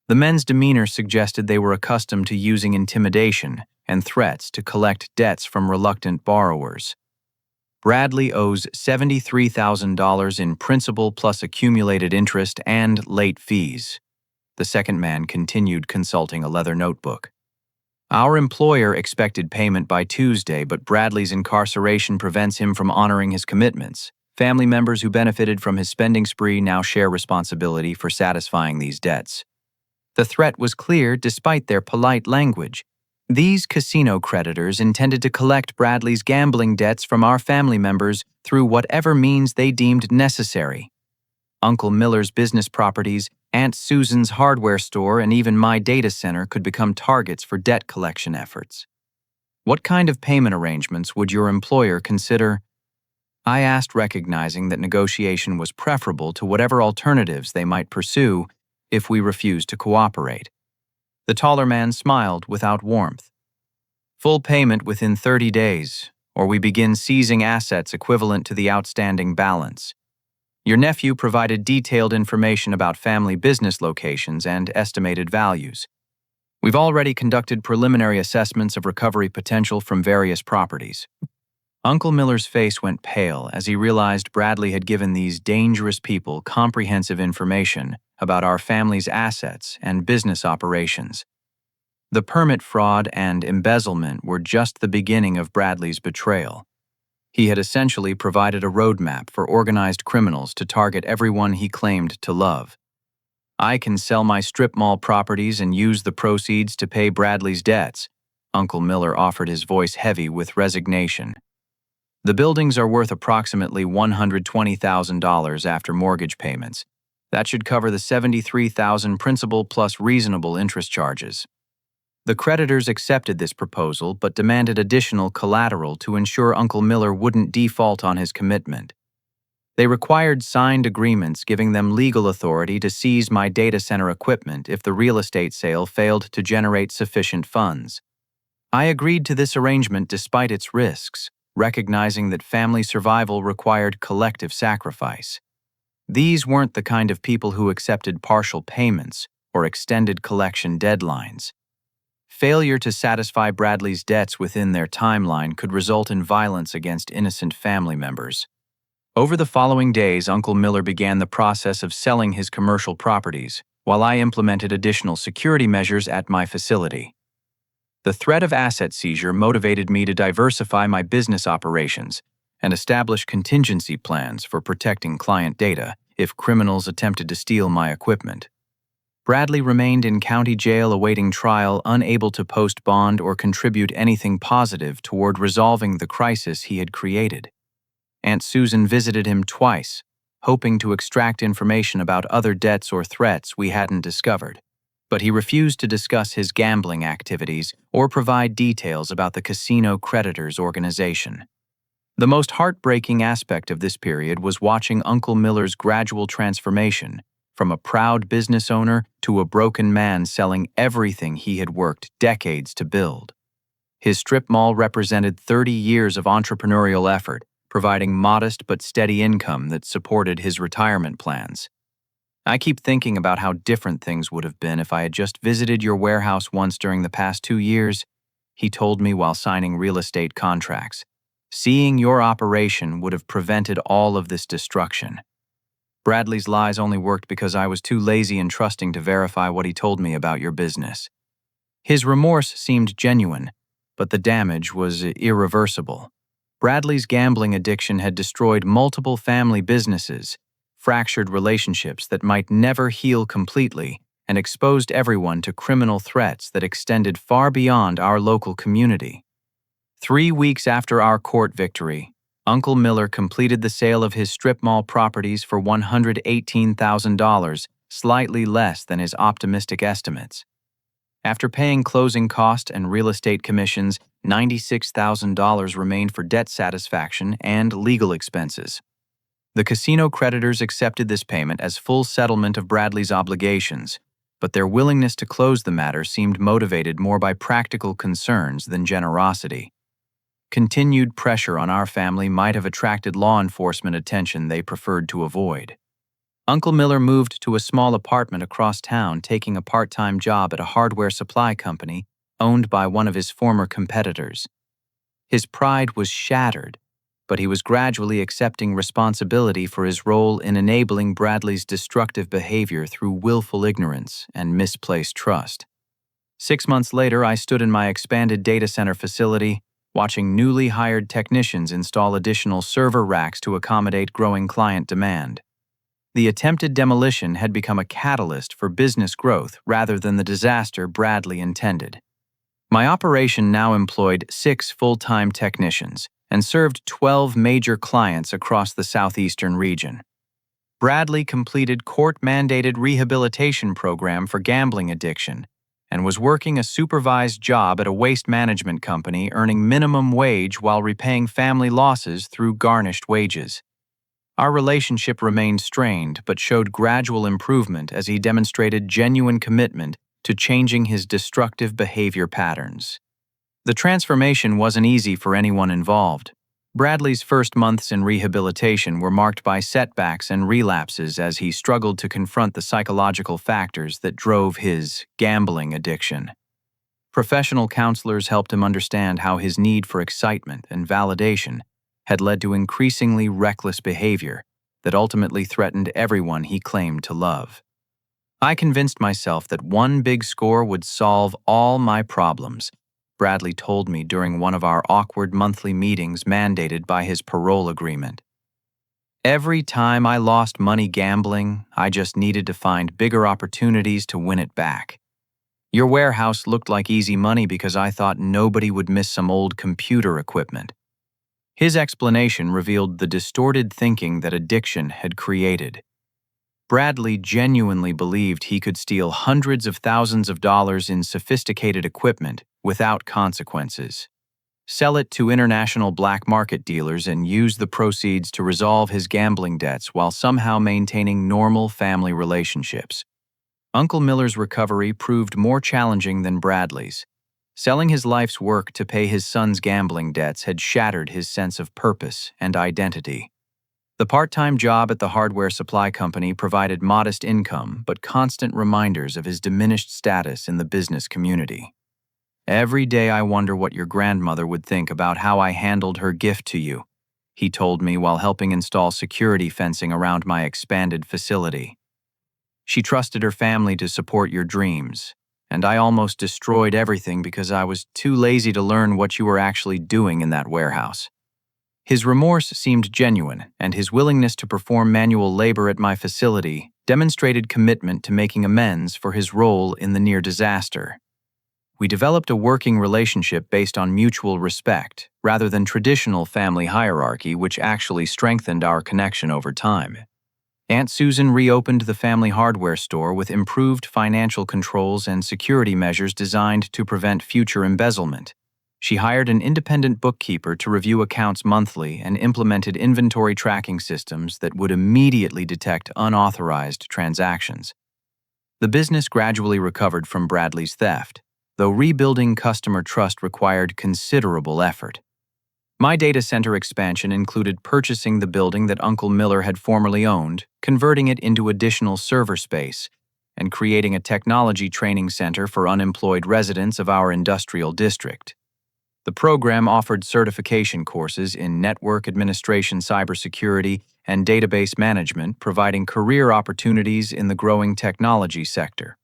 The men's demeanor suggested they were accustomed to using intimidation and threats to collect debts from reluctant borrowers. "Bradley owes $73,000 in principal plus accumulated interest and late fees," the second man continued, consulting a leather notebook. "Our employer expected payment by Tuesday, but Bradley's incarceration prevents him from honoring his commitments. Family members who benefited from his spending spree now share responsibility for satisfying these debts." The threat was clear despite their polite language. These casino creditors intended to collect Bradley's gambling debts from our family members through whatever means they deemed necessary. Uncle Miller's business properties, Aunt Susan's hardware store, and even my data center could become targets for debt collection efforts. "What kind of payment arrangements would your employer consider?" I asked, recognizing that negotiation was preferable to whatever alternatives they might pursue if we refused to cooperate. The taller man smiled without warmth. "Full payment within 30 days, or we begin seizing assets equivalent to the outstanding balance. Your nephew provided detailed information about family business locations and estimated values. We've already conducted preliminary assessments of recovery potential from various properties." Uncle Miller's face went pale as he realized Bradley had given these dangerous people comprehensive information about our family's assets and business operations. The permit fraud and embezzlement were just the beginning of Bradley's betrayal. He had essentially provided a roadmap for organized criminals to target everyone he claimed to love. "I can sell my strip mall properties and use the proceeds to pay Bradley's debts," Uncle Miller offered, his voice heavy with resignation. "The buildings are worth approximately $120,000 after mortgage payments. That should cover the $73,000 principal plus reasonable interest charges." The creditors accepted this proposal but demanded additional collateral to ensure Uncle Miller wouldn't default on his commitment. They required signed agreements giving them legal authority to seize my data center equipment if the real estate sale failed to generate sufficient funds. I agreed to this arrangement despite its risks, recognizing that family survival required collective sacrifice. These weren't the kind of people who accepted partial payments or extended collection deadlines. Failure to satisfy Bradley's debts within their timeline could result in violence against innocent family members. Over the following days, Uncle Miller began the process of selling his commercial properties, while I implemented additional security measures at my facility. The threat of asset seizure motivated me to diversify my business operations and establish contingency plans for protecting client data if criminals attempted to steal my equipment. Bradley remained in county jail awaiting trial, unable to post bond or contribute anything positive toward resolving the crisis he had created. Aunt Susan visited him twice, hoping to extract information about other debts or threats we hadn't discovered. But he refused to discuss his gambling activities or provide details about the casino creditors organization. The most heartbreaking aspect of this period was watching Uncle Miller's gradual transformation from a proud business owner to a broken man selling everything he had worked decades to build. His strip mall represented 30 years of entrepreneurial effort, providing modest but steady income that supported his retirement plans. I keep thinking about how different things would have been if I had just visited your warehouse once during the past 2 years, he told me while signing real estate contracts. Seeing your operation would have prevented all of this destruction. Bradley's lies only worked because I was too lazy and trusting to verify what he told me about your business. His remorse seemed genuine, but the damage was irreversible. Bradley's gambling addiction had destroyed multiple family businesses, fractured relationships that might never heal completely, and exposed everyone to criminal threats that extended far beyond our local community. 3 weeks after our court victory, Uncle Miller completed the sale of his strip mall properties for $118,000, slightly less than his optimistic estimates. After paying closing cost and real estate commissions, $96,000 remained for debt satisfaction and legal expenses. The casino creditors accepted this payment as full settlement of Bradley's obligations, but their willingness to close the matter seemed motivated more by practical concerns than generosity. Continued pressure on our family might have attracted law enforcement attention they preferred to avoid. Uncle Miller moved to a small apartment across town, taking a part-time job at a hardware supply company owned by one of his former competitors. His pride was shattered, but he was gradually accepting responsibility for his role in enabling Bradley's destructive behavior through willful ignorance and misplaced trust. 6 months later, I stood in my expanded data center facility, watching newly hired technicians install additional server racks to accommodate growing client demand. The attempted demolition had become a catalyst for business growth rather than the disaster Bradley intended. My operation now employed 6 full-time technicians and served 12 major clients across the southeastern region. Bradley completed court-mandated rehabilitation program for gambling addiction and was working a supervised job at a waste management company, earning minimum wage while repaying family losses through garnished wages. Our relationship remained strained but showed gradual improvement as he demonstrated genuine commitment to changing his destructive behavior patterns. The transformation wasn't easy for anyone involved. Bradley's first months in rehabilitation were marked by setbacks and relapses as he struggled to confront the psychological factors that drove his gambling addiction. Professional counselors helped him understand how his need for excitement and validation had led to increasingly reckless behavior that ultimately threatened everyone he claimed to love. I convinced myself that one big score would solve all my problems, Bradley told me during one of our awkward monthly meetings mandated by his parole agreement. Every time I lost money gambling, I just needed to find bigger opportunities to win it back. Your warehouse looked like easy money because I thought nobody would miss some old computer equipment. His explanation revealed the distorted thinking that addiction had created. Bradley genuinely believed he could steal hundreds of thousands of dollars in sophisticated equipment without consequences, sell it to international black market dealers, and use the proceeds to resolve his gambling debts while somehow maintaining normal family relationships. Uncle Miller's recovery proved more challenging than Bradley's. Selling his life's work to pay his son's gambling debts had shattered his sense of purpose and identity. The part-time job at the hardware supply company provided modest income but constant reminders of his diminished status in the business community. Every day I wonder what your grandmother would think about how I handled her gift to you, he told me while helping install security fencing around my expanded facility. She trusted her family to support your dreams, and I almost destroyed everything because I was too lazy to learn what you were actually doing in that warehouse. His remorse seemed genuine, and his willingness to perform manual labor at my facility demonstrated commitment to making amends for his role in the near disaster. We developed a working relationship based on mutual respect, rather than traditional family hierarchy, which actually strengthened our connection over time. Aunt Susan reopened the family hardware store with improved financial controls and security measures designed to prevent future embezzlement. She hired an independent bookkeeper to review accounts monthly and implemented inventory tracking systems that would immediately detect unauthorized transactions. The business gradually recovered from Bradley's theft, though rebuilding customer trust required considerable effort. My data center expansion included purchasing the building that Uncle Miller had formerly owned, converting it into additional server space, and creating a technology training center for unemployed residents of our industrial district. The program offered certification courses in network administration, cybersecurity, and database management, providing career opportunities in the growing technology sector.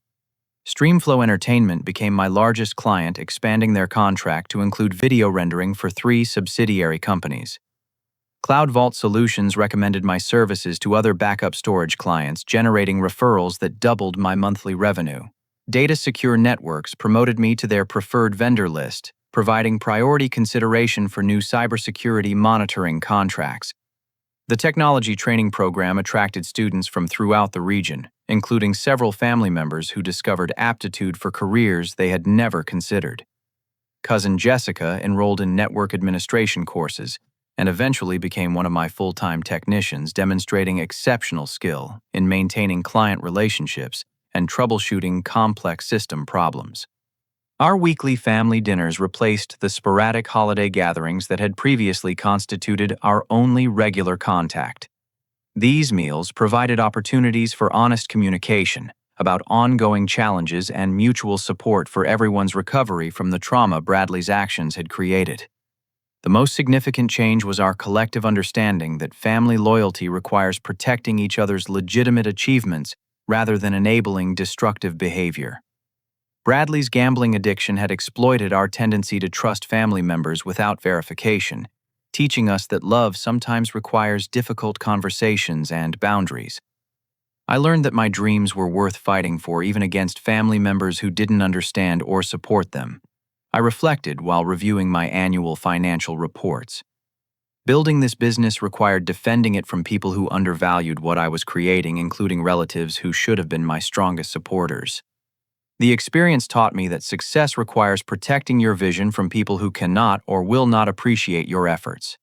Streamflow Entertainment became my largest client, expanding their contract to include video rendering for 3 subsidiary companies. Cloud Vault Solutions recommended my services to other backup storage clients, generating referrals that doubled my monthly revenue. Data Secure Networks promoted me to their preferred vendor list, providing priority consideration for new cybersecurity monitoring contracts. The technology training program attracted students from throughout the region, including several family members who discovered aptitude for careers they had never considered. Cousin Jessica enrolled in network administration courses and eventually became one of my full-time technicians, demonstrating exceptional skill in maintaining client relationships and troubleshooting complex system problems. Our weekly family dinners replaced the sporadic holiday gatherings that had previously constituted our only regular contact. These meals provided opportunities for honest communication about ongoing challenges and mutual support for everyone's recovery from the trauma Bradley's actions had created. The most significant change was our collective understanding that family loyalty requires protecting each other's legitimate achievements rather than enabling destructive behavior. Bradley's gambling addiction had exploited our tendency to trust family members without verification, teaching us that love sometimes requires difficult conversations and boundaries. I learned that my dreams were worth fighting for even against family members who didn't understand or support them. I reflected while reviewing my annual financial reports. Building this business required defending it from people who undervalued what I was creating, including relatives who should have been my strongest supporters. The experience taught me that success requires protecting your vision from people who cannot or will not appreciate your efforts.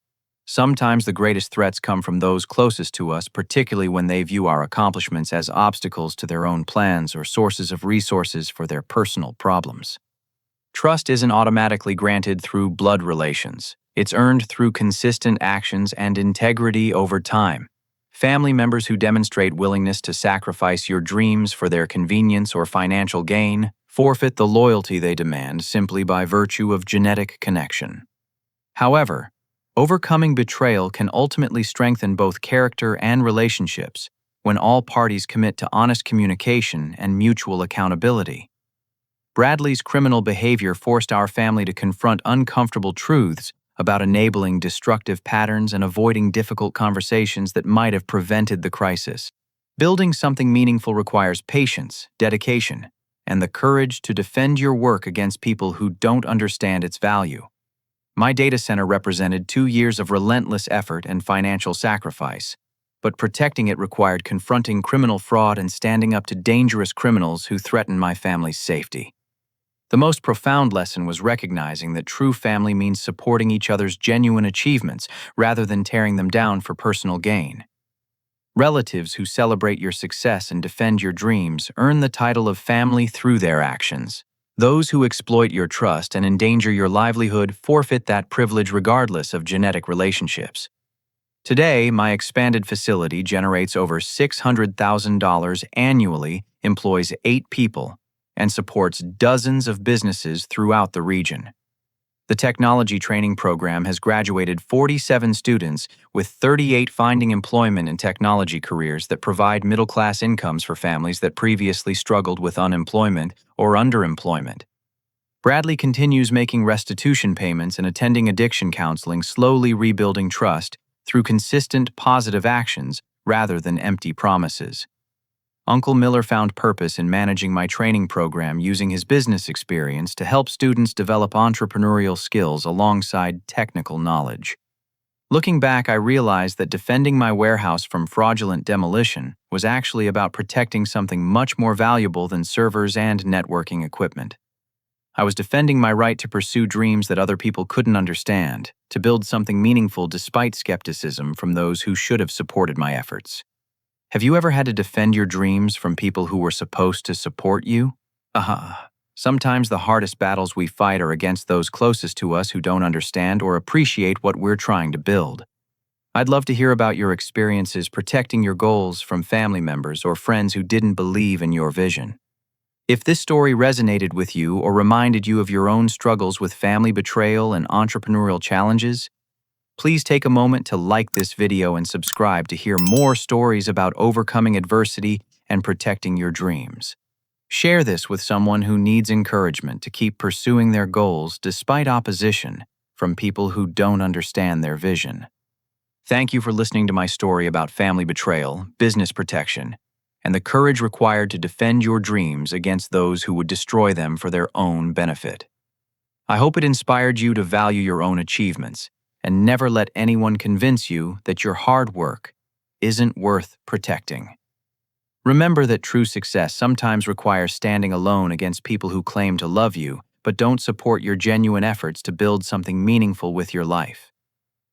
Sometimes the greatest threats come from those closest to us, particularly when they view our accomplishments as obstacles to their own plans or sources of resources for their personal problems. Trust isn't automatically granted through blood relations. It's earned through consistent actions and integrity over time. Family members who demonstrate willingness to sacrifice your dreams for their convenience or financial gain forfeit the loyalty they demand simply by virtue of genetic connection. However, overcoming betrayal can ultimately strengthen both character and relationships when all parties commit to honest communication and mutual accountability. Bradley's criminal behavior forced our family to confront uncomfortable truths about enabling destructive patterns and avoiding difficult conversations that might have prevented the crisis. Building something meaningful requires patience, dedication, and the courage to defend your work against people who don't understand its value. My data center represented 2 years of relentless effort and financial sacrifice, but protecting it required confronting criminal fraud and standing up to dangerous criminals who threatened my family's safety. The most profound lesson was recognizing that true family means supporting each other's genuine achievements rather than tearing them down for personal gain. Relatives who celebrate your success and defend your dreams earn the title of family through their actions. Those who exploit your trust and endanger your livelihood forfeit that privilege regardless of genetic relationships. Today, my expanded facility generates over $600,000 annually, employs 8 people, and supports dozens of businesses throughout the region. The technology training program has graduated 47 students, with 38 finding employment in technology careers that provide middle-class incomes for families that previously struggled with unemployment or underemployment. Bradley continues making restitution payments and attending addiction counseling, slowly rebuilding trust through consistent positive actions rather than empty promises. Uncle Miller found purpose in managing my training program using his business experience to help students develop entrepreneurial skills alongside technical knowledge. Looking back, I realized that defending my warehouse from fraudulent demolition was actually about protecting something much more valuable than servers and networking equipment. I was defending my right to pursue dreams that other people couldn't understand, to build something meaningful despite skepticism from those who should have supported my efforts. Have you ever had to defend your dreams from people who were supposed to support you? Sometimes the hardest battles we fight are against those closest to us who don't understand or appreciate what we're trying to build. I'd love to hear about your experiences protecting your goals from family members or friends who didn't believe in your vision. If this story resonated with you or reminded you of your own struggles with family betrayal and entrepreneurial challenges, please take a moment to like this video and subscribe to hear more stories about overcoming adversity and protecting your dreams. Share this with someone who needs encouragement to keep pursuing their goals despite opposition from people who don't understand their vision. Thank you for listening to my story about family betrayal, business protection, and the courage required to defend your dreams against those who would destroy them for their own benefit. I hope it inspired you to value your own achievements and never let anyone convince you that your hard work isn't worth protecting. Remember that true success sometimes requires standing alone against people who claim to love you but don't support your genuine efforts to build something meaningful with your life.